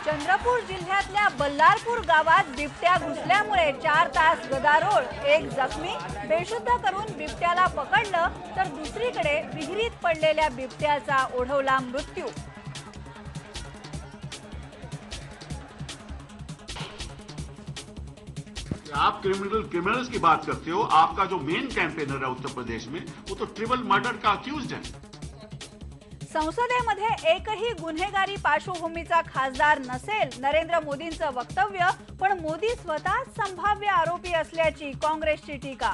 चंद्रपूर जिल्ह्यातल्या बल्लारपूर गावात बिबट्या घुसल्यामुळे 4 तास गदारोळ, एक जखमी, बेशुद्ध करून बिबट्याला पकडलं तर दुसरीकडे विहिरीत पडलेल्या बिबट्याचा ओढवला मृत्यू। आप क्रिमिनल्स की बात करते हो। आपका जो मेन कैंपेनर है उत्तर प्रदेश में वो तो ट्रिपल मर्डर का अक्यूज्ड है। संसदेमध्ये एकही गुन्हेगारी पार्श्वभूमीचा खासदार नसेल, नरेंद्र मोदींचं वक्तव्य, पण मोदी स्वतः संभाव्य आरोपी असल्याची काँग्रेसची टीका।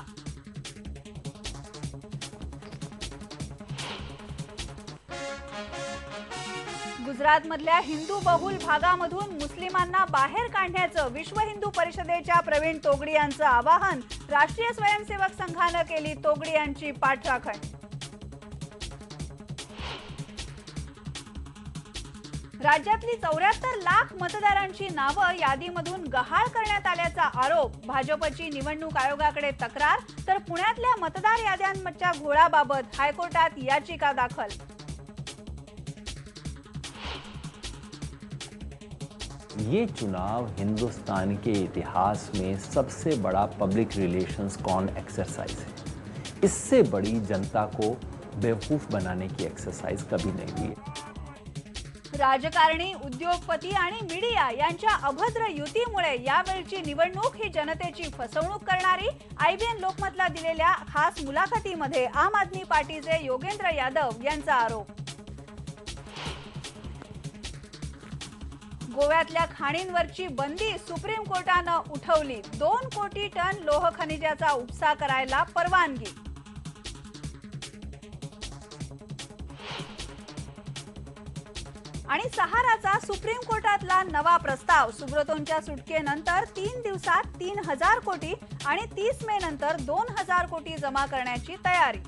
गुजरातमधल्या हिंदू बहुल भागामधून मुस्लिमांना बाहेर काढण्याचं विश्व हिंदू परिषदेच्या प्रवीण तोगडी यांचं आवाहन, राष्ट्रीय स्वयंसेवक संघानं केली तोगडी यांची पाठराखण। राज्यातली 74 लाख मतदारांची नावं यादीमधून गहाळ करण्यात आल्याचा आरोप, भाजपची निवडणूक आयोगाकडे तक्रार, तर पुण्यातल्या मतदार याद्यांच्या घोळाबाबत हायकोर्टात याचिका दाखल। ये चुनाव हिंदुस्तान के इतिहास में सबसे बड़ा पब्लिक रिलेशंस कॉन एक्सरसाइज है। इससे बड़ी जनता को बेवकूफ बनाने की एक्सरसाइज कभी नहीं हुई है। राजकारणी, उद्योगपती आणि मीडिया यांच्या अभद्र युतीमुळे यावेळची निवडणूक ही जनतेची फसवणूक करणारी, IBN लोकमतला दिलेल्या खास मुलाखतीमध्ये आम आदमी पार्टीचे योगेंद्र यादव यांचा आरोप। गोव्यातल्या खाणींवरची बंदी सुप्रीम कोर्टानं उठवली, 2 कोटी टन लोह खनिजाचा उपसा करायला परवानगी। आणि सहाराचा सुप्रीम कोर्टातला नवा प्रस्ताव, सुब्रतोंच्या सुटकेनंतर 3 दिवसात 3000 कोटी आणि 30 मे नंतर 2000 कोटी जमा करण्याची तयारी।